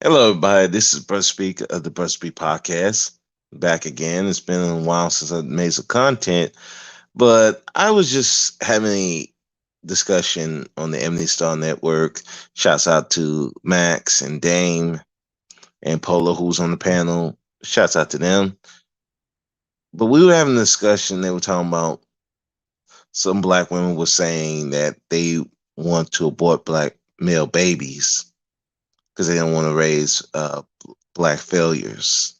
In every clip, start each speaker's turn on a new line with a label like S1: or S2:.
S1: Hello, everybody. This is Brother Speak of the Brother Speak Podcast. Back again. It's been a while since I made some content, but I was just having a discussion on the Emily Star Network. Shouts out to Max and Dame and Polo, who's on the panel. Shouts out to them. But we were having a discussion. They were talking about some black women were saying that they want to abort black male babies because they don't want to raise black failures.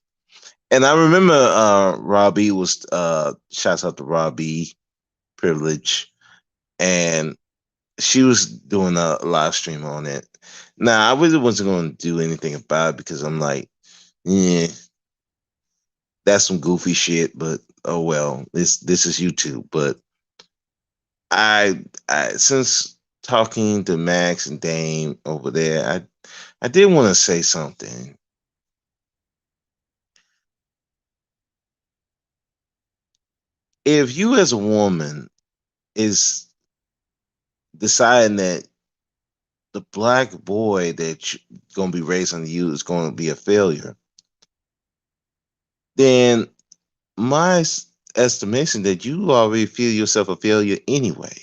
S1: And I remember Robbie was shouts out to Robbie Privilege, and she was doing a live stream on it. Now I really wasn't going to do anything about it because I'm like, yeah, that's some goofy shit. But oh well, this is YouTube. But I since talking to Max and Dame over there, I did want to say something. If you as a woman is deciding that the black boy that gonna be raised under you is gonna be a failure, then my estimation that you already feel yourself a failure anyway.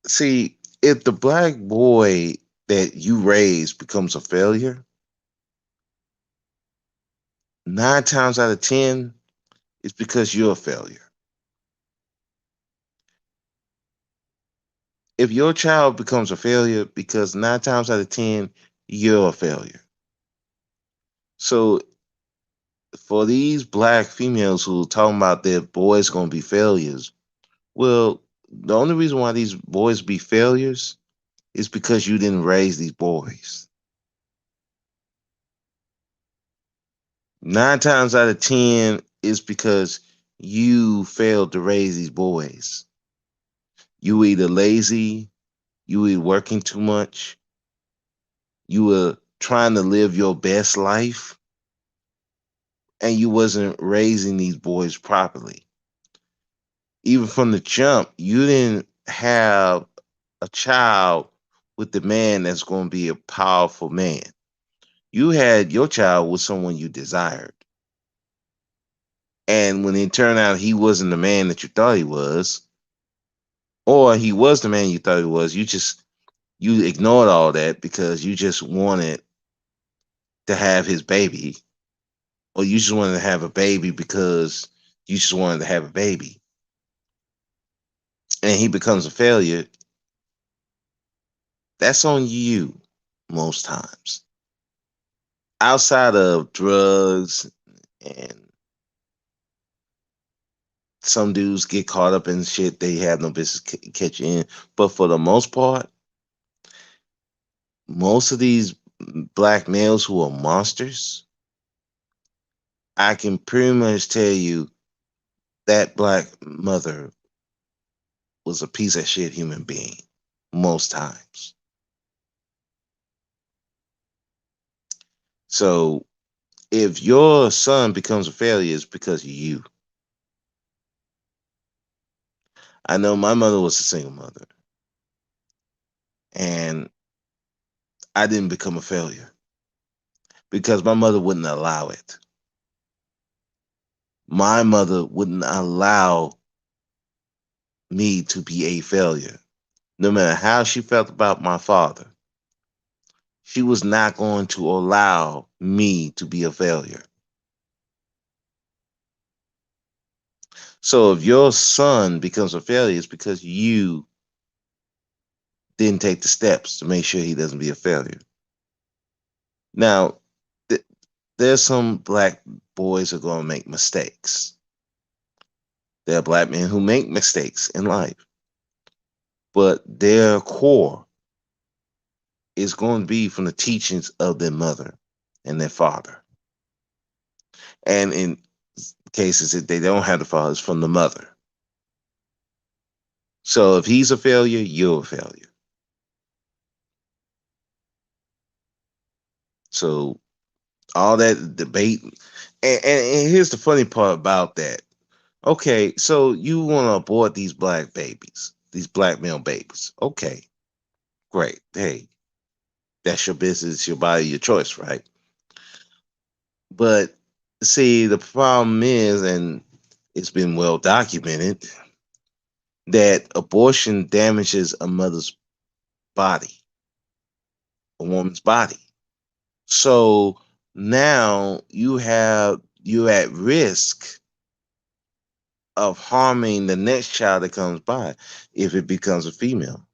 S1: See, if the black boy that you raise becomes a failure, 9 times out of 10, it's because you're a failure. If your child becomes a failure, because 9 times out of 10, you're a failure. So for these black females who are talking about their boys gonna be failures, well, the only reason why these boys be failures is because you didn't raise these boys. 9 times out of 10 is because you failed to raise these boys. You were either lazy, you were working too much, you were trying to live your best life, and you wasn't raising these boys properly. Even from the jump, you didn't have a child with the man that's going to be a powerful man. You had your child with someone you desired. And when it turned out he wasn't the man that you thought he was, or he was the man you thought he was, you ignored all that because you just wanted to have his baby, or you just wanted to have a baby because you just wanted to have a baby. And he becomes a failure, that's on you most times. Outside of drugs and some dudes get caught up in shit they have no business catching in. But for the most part, most of these black males who are monsters, I can pretty much tell you that black mother was a piece of shit human being most times. So if your son becomes a failure, it's because of you. I know my mother was a single mother, and I didn't become a failure because my mother wouldn't allow it. My mother wouldn't allow me to be a failure. No matter how she felt about my father, she was not going to allow me to be a failure. So if your son becomes a failure, it's because you didn't take the steps to make sure he doesn't be a failure. Now, th- there's some black boys who are going to make mistakes. There are black men who make mistakes in life, but their core is going to be from the teachings of their mother and their father. And in cases that they don't have the father, it's from the mother. So if he's a failure, you're a failure. So all that debate, and here's the funny part about that. Okay, so you want to abort these black babies, these black male babies. Okay, great. Hey, That's your business, your body, your choice, right? But see, the problem is, and it's been well documented, that abortion damages a mother's body, a woman's body. So now you're at risk of harming the next child that comes by if it becomes a female.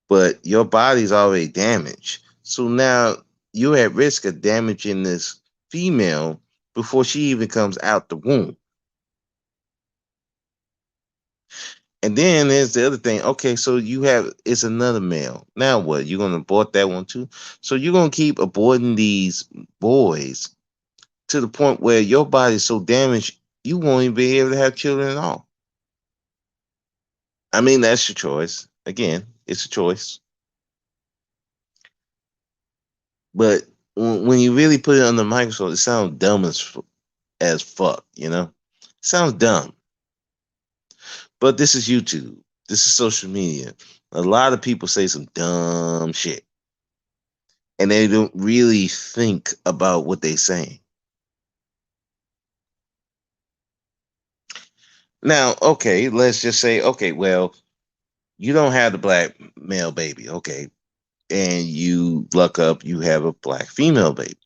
S1: But your body's already damaged. So now you're at risk of damaging this female before she even comes out the womb. And then there's the other thing. Okay, so you have it's another male. Now what? You're gonna abort that one too? So you're gonna keep aborting these boys to the point where your body's so damaged you won't even be able to have children at all. I mean, that's your choice. Again, it's a choice. But when you really put it under the microscope, it sounds dumb as fuck. It sounds dumb. But this is YouTube. This is social media. A lot of people say some dumb shit, and they don't really think about what they're saying. Now, okay, let's just say, okay, well, you don't have the black male baby, okay, and you luck up, you have a black female baby.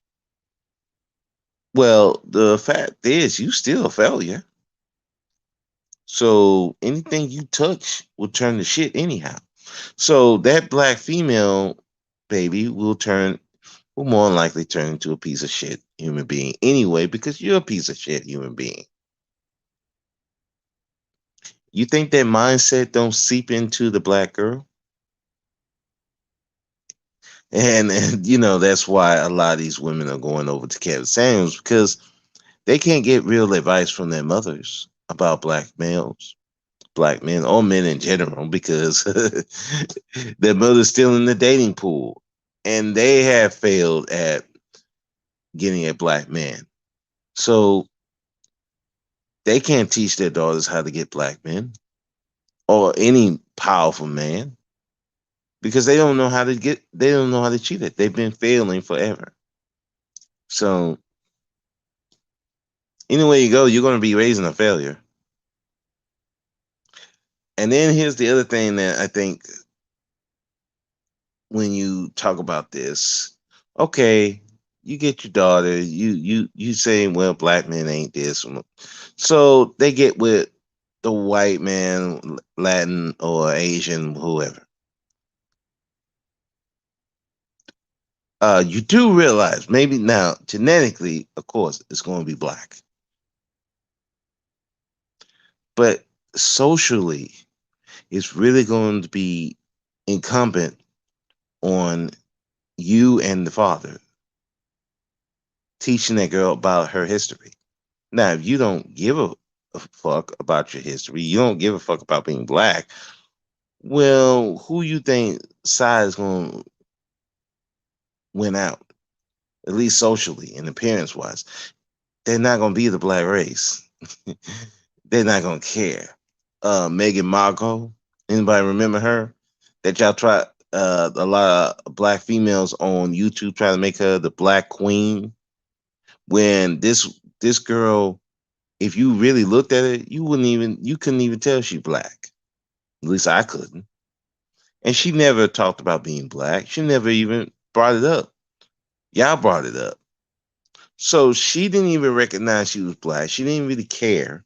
S1: Well, the fact is, you still a failure. So anything you touch will turn to shit anyhow. So that black female baby will more than likely turn into a piece of shit human being anyway, because you're a piece of shit human being. You think that mindset don't seep into the black girl? And that's why a lot of these women are going over to Kevin Samuels, because they can't get real advice from their mothers about black males, black men, or men in general, because their mother's still in the dating pool and they have failed at getting a black man. So they can't teach their daughters how to get black men or any powerful man, because they don't know how to cheat it. They've been failing forever. So anyway you go, you're going to be raising a failure. And then here's the other thing that I think when you talk about this, okay, you get your daughter, you saying, well, black men ain't this. So they get with the white man, Latin or Asian, whoever. You do realize maybe now genetically, of course, it's going to be black, but socially, it's really going to be incumbent on you and the father teaching that girl about her history. Now, if you don't give a fuck about your history, you don't give a fuck about being black, well, who you think side is going to win out, at least socially and appearance wise? They're not going to be the black race. They're not going to care. Meghan Markle, anybody remember her? That y'all try, a lot of black females on YouTube trying to make her the black queen. When this girl, if you really looked at it, you couldn't even tell she black. At least I couldn't. And she never talked about being black. She never even brought it up. Y'all brought it up. So she didn't even recognize she was black. She didn't really care.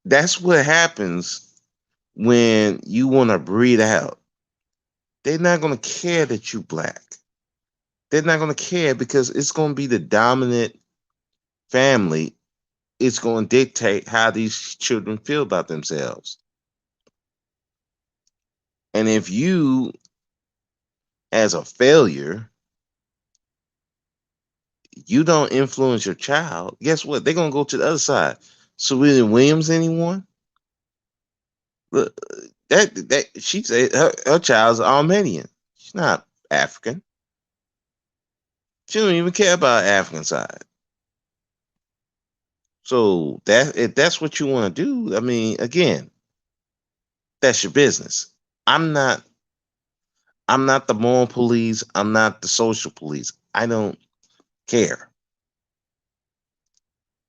S1: That's what happens when you want to breed out. They're not going to care that you black. They're not going to care because it's going to be the dominant family. It's going to dictate how these children feel about themselves. And if you, as a failure, you don't influence your child, guess what? They're going to go to the other side. Serena Williams, anyone? Look, that she said her child's Armenian. She's not African. She don't even care about African side. So that if that's what you want to do, I mean, again, that's your business. I'm not. I'm not the moral police. I'm not the social police. I don't care.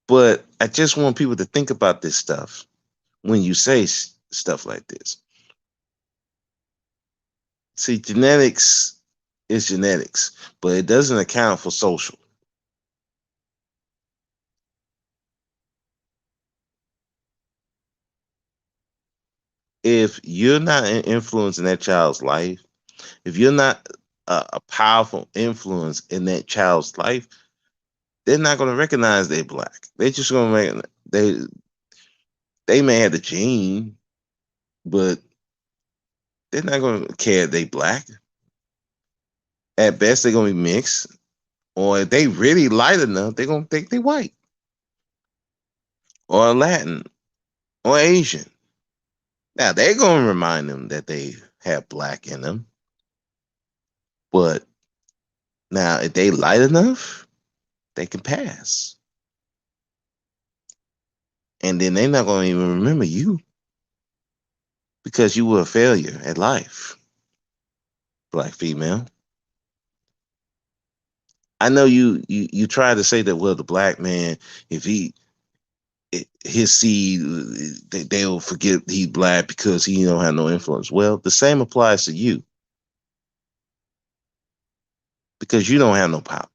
S1: But I just want people to think about this stuff when you say stuff like this. See, genetics is genetics, but it doesn't account for social. If you're not an influence in that child's life, if you're not a powerful influence in that child's life, they're not going to recognize they're black. They're just going to make they may have the gene, but they're not going to care if they black. At best, they're going to be mixed, or if they really light enough, they're going to think they white or Latin or Asian. Now they're going to remind them that they have black in them, but now if they light enough, they can pass, and then they're not going to even remember you because you were a failure at life, black female. I know you try to say that, well, the black man, if he his seed, they'll forget he's black because he don't have no influence. Well, the same applies to you because you don't have no power.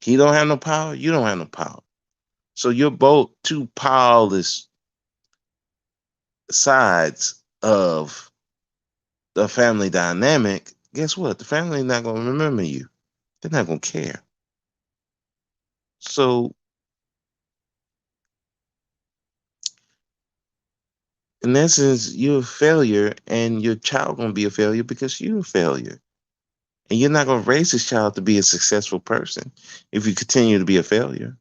S1: He don't have no power. You don't have no power. So you're both two powerless sides of the family dynamic. Guess what? The family not gonna remember you. They're not gonna care. So in essence, you're a failure, and your child gonna be a failure because you're a failure. And you're not gonna raise this child to be a successful person if you continue to be a failure.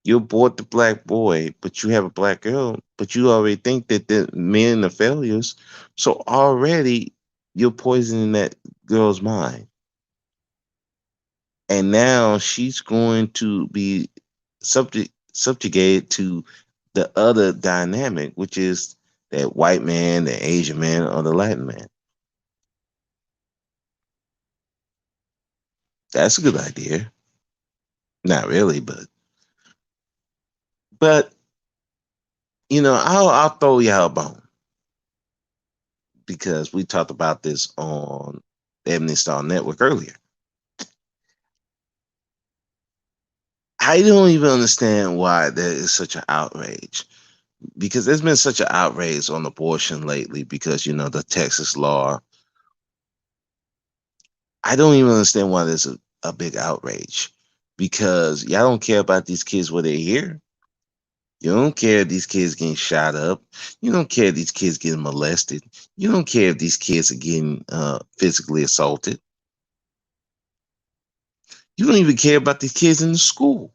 S1: You abort the black boy, but you have a black girl, but you already think that the men are failures. So already you're poisoning that girl's mind. And now she's going to be subjugated to the other dynamic, which is that white man, the Asian man, or the Latin man. That's a good idea. Not really, but I'll throw y'all a bone because we talked about this on the Ebony Star Network earlier. I don't even understand why there is such an outrage because there's been such an outrage on abortion lately because the Texas law. I don't even understand why there's a big outrage because y'all don't care about these kids when they're here. You don't care if these kids getting shot up. You don't care if these kids getting molested. You don't care if these kids are getting physically assaulted. You don't even care about these kids in the school.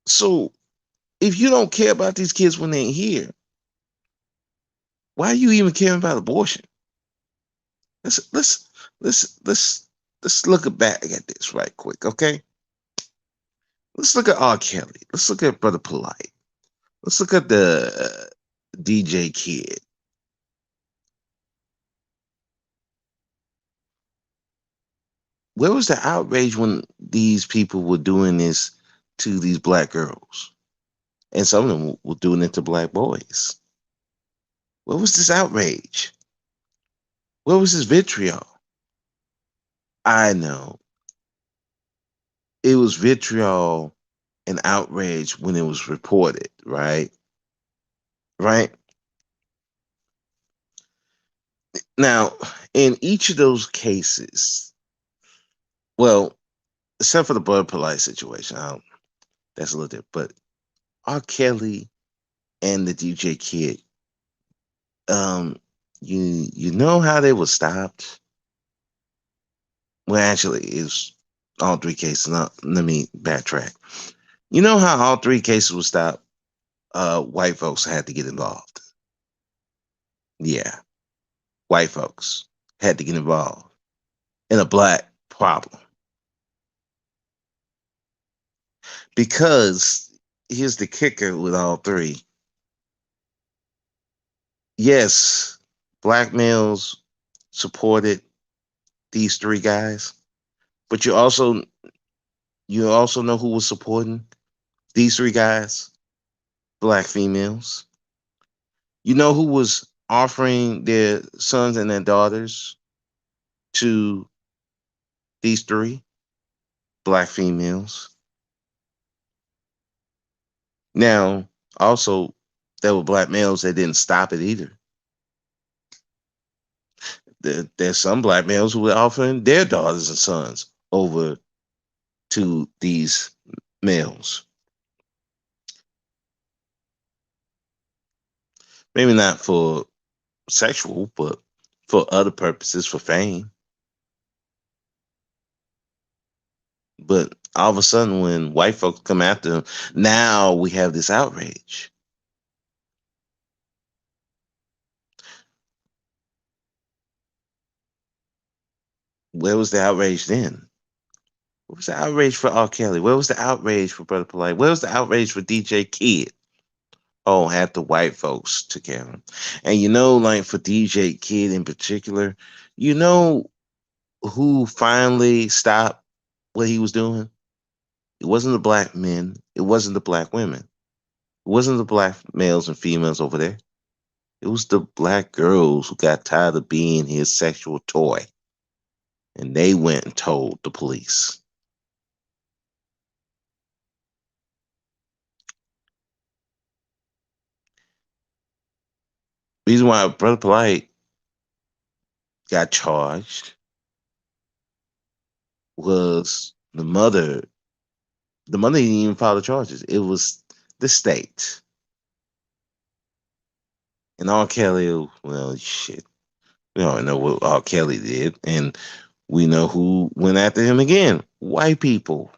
S1: So if you don't care about these kids when they're here, why are you even caring about abortion? Let's let's let's look back at this right quick, okay? Let's look at R. Kelly. Let's look at Brother Polite. Let's look at the DJ Kid. Where was the outrage when these people were doing this to these black girls? And some of them were doing it to black boys. Where was this outrage? Where was this vitriol? I know. It was vitriol and outrage when it was reported, right? Right? Now, in each of those cases, well, except for the Bud Polite situation, that's a little different. But R. Kelly and the DJ Kid, um, you know how they were stopped? Well, actually, it's all three cases. Now, let me backtrack. You know how all three cases were stopped? White folks had to get involved. Yeah, white folks had to get involved in a black problem because here's the kicker with all three. Yes, black males supported these three guys, but you also know who was supporting these three guys? Black females. You know who was offering their sons and their daughters to these three? Black females. Now, also, there were black males that didn't stop it either. There's some black males who were offering their daughters and sons over to these males. Maybe not for sexual, but for other purposes, for fame. But all of a sudden, when white folks come after them, now we have this outrage. Where was the outrage then? Where was the outrage for R. Kelly? Where was the outrage for Brother Polite? Where was the outrage for DJ Kid? Oh, half the white folks took care of him. And like for DJ Kid in particular, you know who finally stopped what he was doing? It wasn't the black men. It wasn't the black women. It wasn't the black males and females over there. It was the black girls who got tired of being his sexual toy. And they went and told the police. Reason why Brother Polite got charged was the mother didn't even file the charges. It was the state. And R. Kelly, well, shit. We already know what R. Kelly did. And we know who went after him again. White people.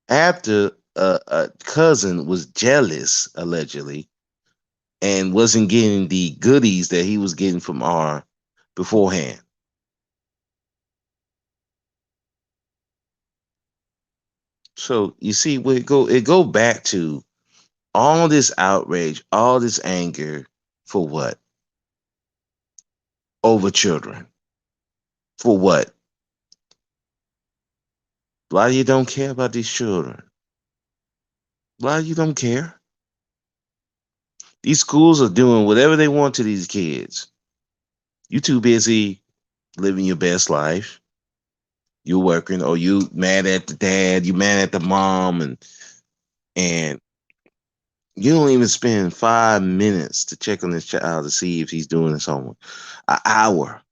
S1: After a cousin was jealous, allegedly, and wasn't getting the goodies that he was getting from R beforehand. So you see, where it go back to all this outrage, all this anger for what? Over children. For what? Why you don't care about these children? Why you don't care? These schools are doing whatever they want to these kids. You too busy living your best life. You're working, or you mad at the dad, you mad at the mom, and you don't even spend 5 minutes to check on this child to see if he's doing his homework. An hour.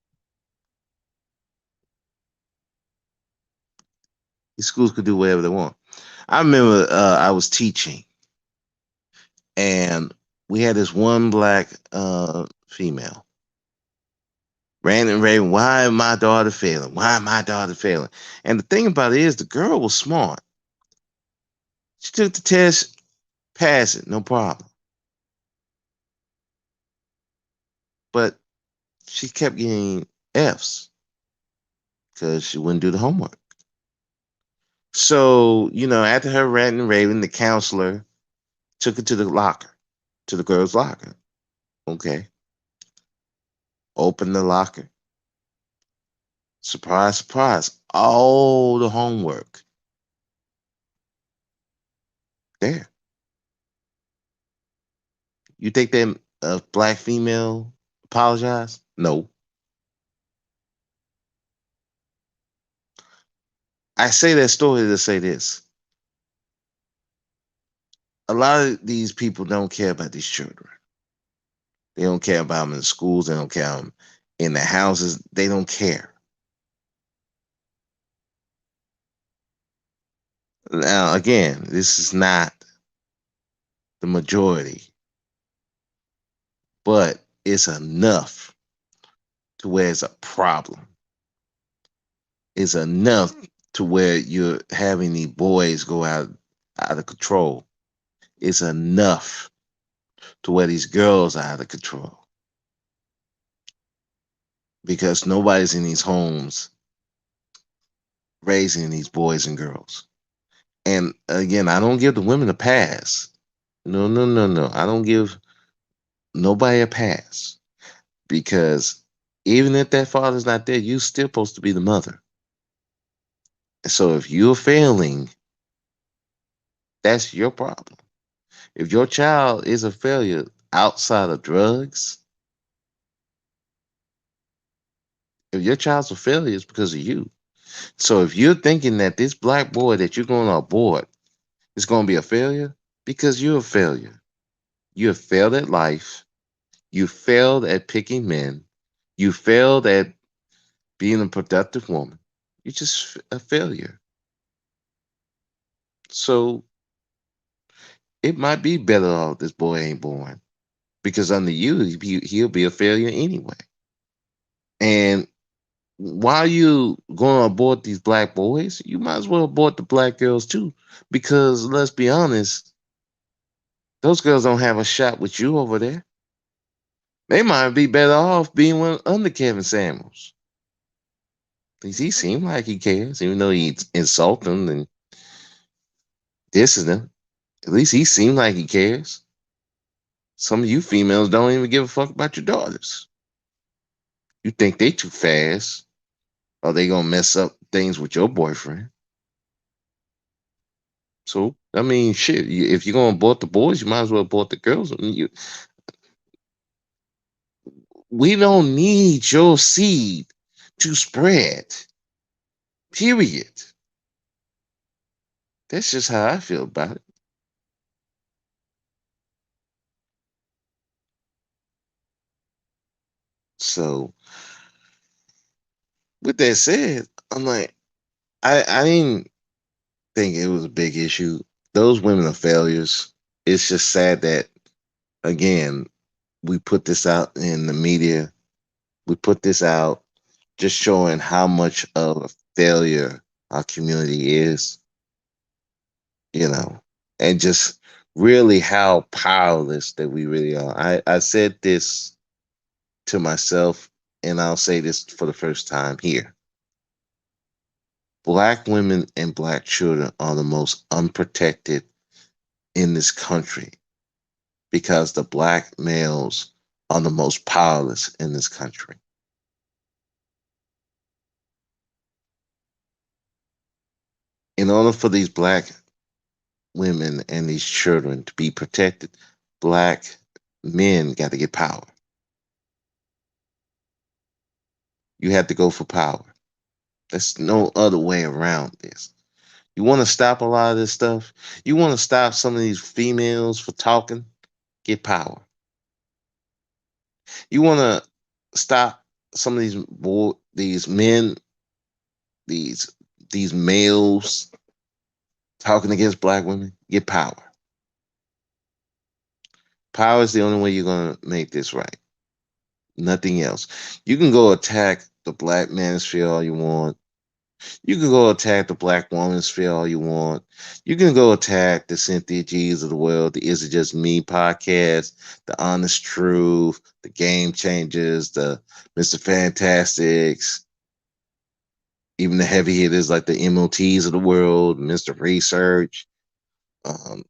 S1: These schools could do whatever they want. I remember I was teaching, and we had this one black female ranting and raving, why am my daughter failing? Why am my daughter failing? And the thing about it is, the girl was smart. She took the test, passed it, no problem. But she kept getting F's because she wouldn't do the homework. So, after her ranting and raving, the counselor took her to the locker, to the girl's locker. Okay. Open the locker. Surprise, surprise. All the homework there. You think that a black female apologized? No. I say that story to say this. A lot of these people don't care about these children. They don't care about them in the schools. They don't care about them in the houses. They don't care. Now, again, this is not the majority, but it's enough to where it's a problem. It's enough to where you're having the boys go out of control. It's enough to where these girls are out of control because nobody's in these homes raising these boys and girls. And again, I don't give the women a pass. No, no, no, no. I don't give nobody will pass because even if that father's not there, you still supposed to be the mother. So if you're failing, that's your problem. If your child is a failure outside of drugs, if your child's a failure, it's because of you. So if you're thinking that this black boy that you're going to abort is going to be a failure, because you're a failure. You have failed at life. You failed at picking men. You failed at being a productive woman. You're just a failure. So it might be better off this boy ain't born because under you, he'll be a failure anyway. And while you going to abort these black boys, you might as well abort the black girls too. Because let's be honest, those girls don't have a shot with you over there. They might be better off being one under Kevin Samuels. At least he seemed like he cares, even though he insult them and disses them. At least he seemed like he cares. Some of you females don't even give a fuck about your daughters. You think they too fast, or they gonna mess up things with your boyfriend. So I mean, shit. If you're gonna abort the boys, you might as well abort the girls. I mean, we don't need your seed to spread. Period. That's just how I feel about it. So with that said, I'm like, I didn't think it was a big issue. Those women are failures. It's just sad that again we put this out in the media. We put this out just showing how much of a failure our community is, you know, and just really how powerless that we really are. I said this to myself, and I'll say this for the first time here. Black women and black children are the most unprotected in this country because the black males are the most powerless in this country. In order for these black women and these children to be protected, black men got to get power. You have to go for power. There's no other way around this. You want to stop a lot of this stuff? You want to stop some of these females for talking? Get power. You want to stop some of these men, these these males talking against black women? Get power. Power is the only way you're gonna make this right. Nothing else. You can go attack the black manosphere all you want. You can go attack the black woman sphere all you want. You can go attack the Cynthia G's of the world, the Is It Just Me podcast, the Honest Truth, the Game Changers, the Mr. Fantastics, even the heavy hitters like the MOTs of the world, Mr. Research, um,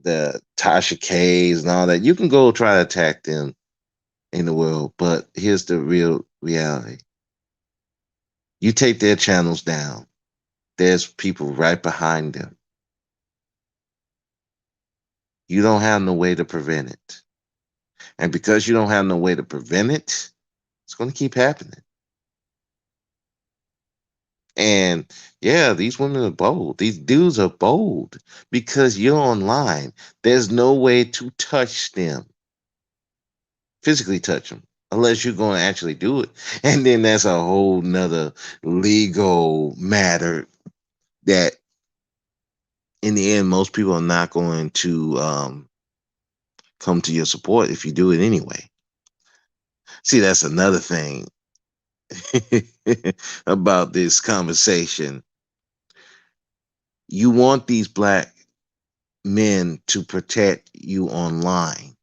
S1: the Tasha K's and all that. You can go try to attack them in the world, but here's the real reality. You take their channels down, there's people right behind them. You don't have no way to prevent it. And because you don't have no way to prevent it, it's going to keep happening. And yeah, these women are bold. These dudes are bold because you're online. There's no way to touch them, physically touch them, unless you're going to actually do it. And then that's a whole nother legal matter that in the end, most people are not going to come to your support if you do it anyway. See, that's another thing about this conversation. You want these black men to protect you online,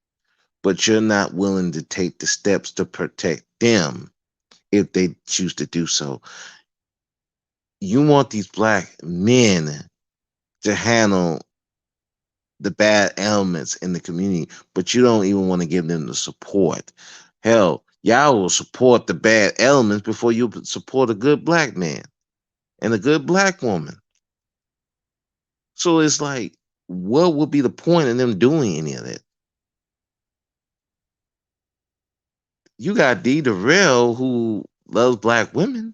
S1: but you're not willing to take the steps to protect them if they choose to do so. You want these black men to handle the bad elements in the community, but you don't even want to give them the support. Hell, y'all will support the bad elements before you support a good black man and a good black woman. So it's like, what would be the point in them doing any of that? You got D. Darrell who loves black women,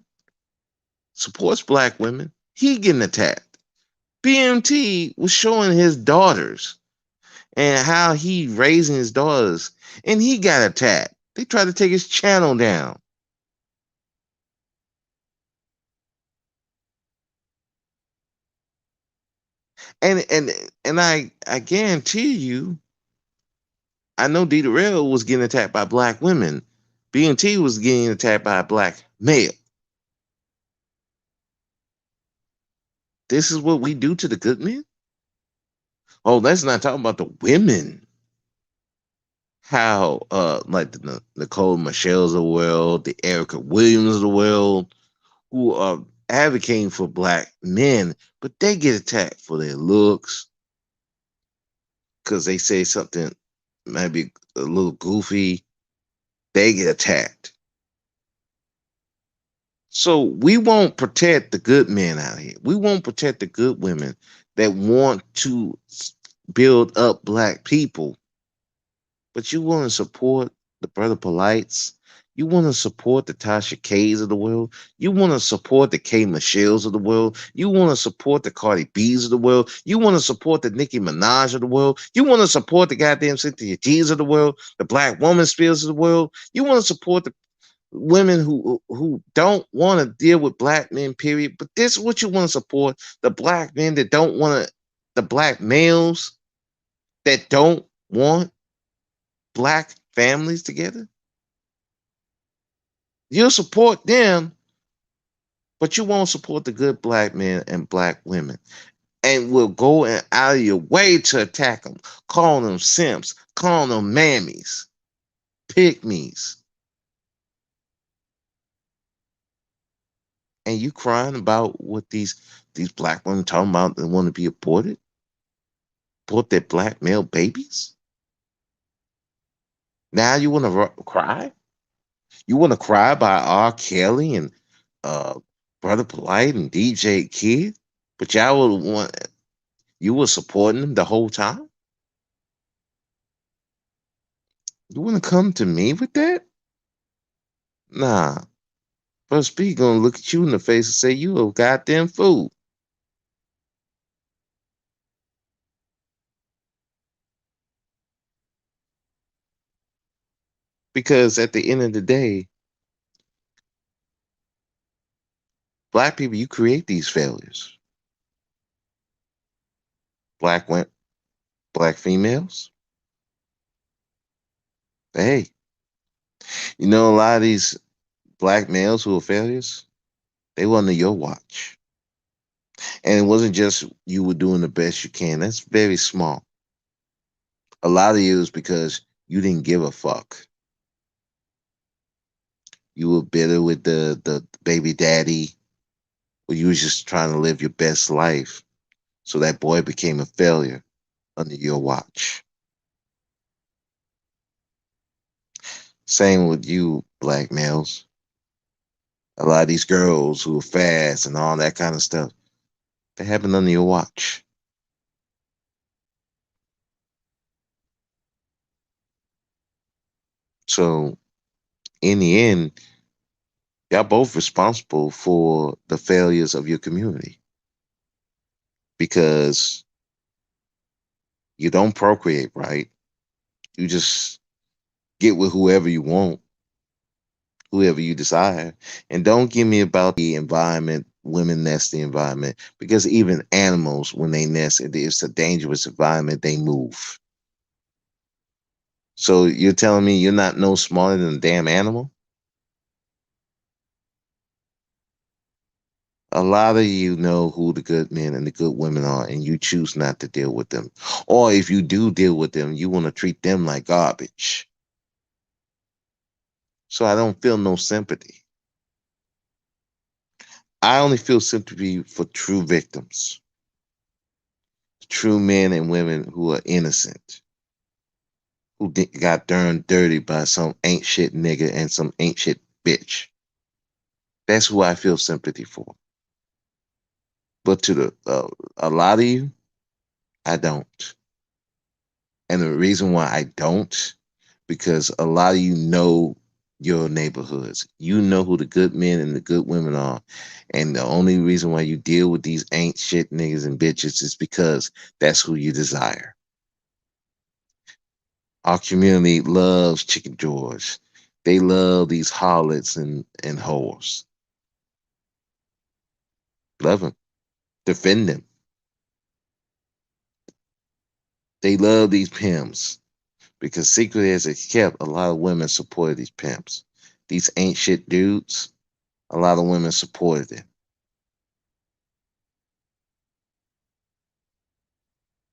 S1: supports black women. He getting attacked. BMT was showing his daughters and how he raising his daughters, and he got attacked. They tried to take his channel down. And I guarantee you, I know D Rail was getting attacked by black women. BMT was getting attacked by a black male. This is what we do to the good men. Oh, let's not talk about the women. How like the Nicole Michelle's of the world, the Erica Williams of the world, who are advocating for black men, but they get attacked for their looks because they say something maybe a little goofy. They get attacked. So we won't protect the good men out here. We won't protect the good women that want to build up black people. But you want to support the Brother Polites. You want to support the Tasha K's of the world. You want to support the K Michelle's of the world. You want to support the Cardi B's of the world. You want to support the Nicki Minaj of the world. You want to support the goddamn Cynthia G's of the world, the Black Woman Spears of the world. You want to support the women who don't want to deal with black men, period. But this is what you want to support: the black men that don't want to, the black males that don't want black families together. You'll support them, but you won't support the good black men and black women. And will go out of your way to attack them, calling them simps, calling them mammies, pygmies. And you crying about what these black women talking about they want to be aborted? Abort their black male babies? Now you want to cry? You want to cry by R. Kelly and uh, Brother Polite and DJ Kid? But y'all would want you were supporting them the whole time? You want to come to me with that? Nah. First B gonna look at you in the face and say you a goddamn fool. Because at the end of the day, black people, you create these failures. Black women, black females. Hey, you know a lot of these black males who are failures, they were under your watch. And it wasn't just you were doing the best you can. That's very small. A lot of you is because you didn't give a fuck. You were bitter with the baby daddy, or you was just trying to live your best life. So that boy became a failure under your watch. Same with you, black males. A lot of these girls who are fast and all that kind of stuff, they happen under your watch. So in the end, y'all both responsible for the failures of your community because you don't procreate right. You just get with whoever you want, whoever you desire. And don't give me about the environment, women nest the environment, because even animals, when they nest, it's a dangerous environment, they move. So you're telling me you're not no smarter than a damn animal? A lot of you know who the good men and the good women are, and you choose not to deal with them. Or if you do deal with them, you want to treat them like garbage. So I don't feel no sympathy. I only feel sympathy for true victims. true men and women who are innocent, who got turned dirty by some ain't shit nigga and some ain't shit bitch. That's who I feel sympathy for. But to a lot of you, I don't. And the reason why I don't, because a lot of you know your neighborhoods. You know who the good men and the good women are. And the only reason why you deal with these ain't shit niggas and bitches is because that's who you desire. Our community loves Chicken George. They love these harlots and whores. Love them. Defend them. They love these pimps because secretly as it's kept, a lot of women supported these pimps. These ain't shit dudes, a lot of women supported it.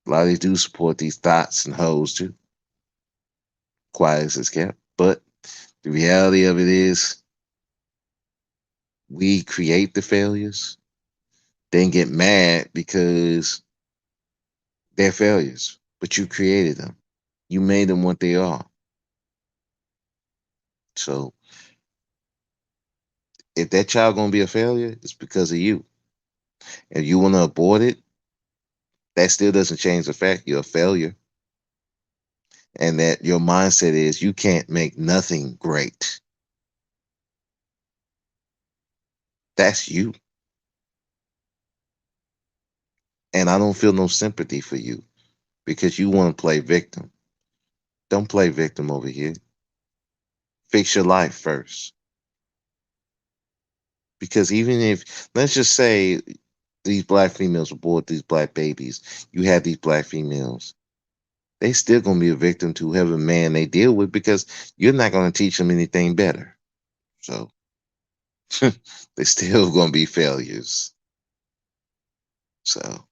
S1: A lot of these dudes support these thoughts and hoes too. Quiet as it's kept. But the reality of it is we create the failures, then get mad because they're failures. But you created them. You made them what they are. So if that child gonna be a failure, it's because of you. If you wanna abort it, that still doesn't change the fact you're a failure. And that your mindset is you can't make nothing great. That's you. And I don't feel no sympathy for you because you want to play victim. Don't play victim over here. Fix your life first. Because even if, let's just say, these black females abort these black babies, you have these black females, they still gonna be a victim to whoever man they deal with because you're not gonna teach them anything better. So they still gonna be failures. So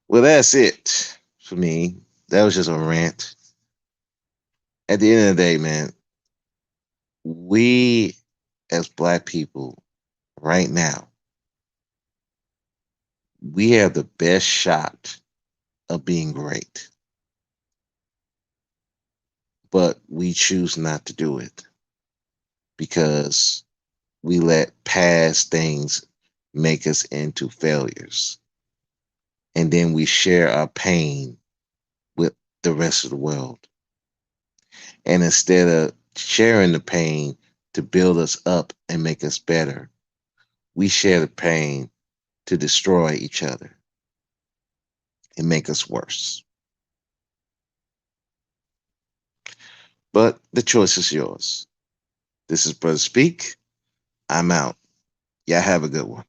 S1: well, that's it for me. That was just a rant. At the end of the day, man, we as black people right now, we have the best shot of being great, but we choose not to do it because we let past things make us into failures. And then we share our pain with the rest of the world. And instead of sharing the pain to build us up and make us better, we share the pain to destroy each other and make us worse. But the choice is yours. This is Brother Speak. I'm out. Y'all have a good one.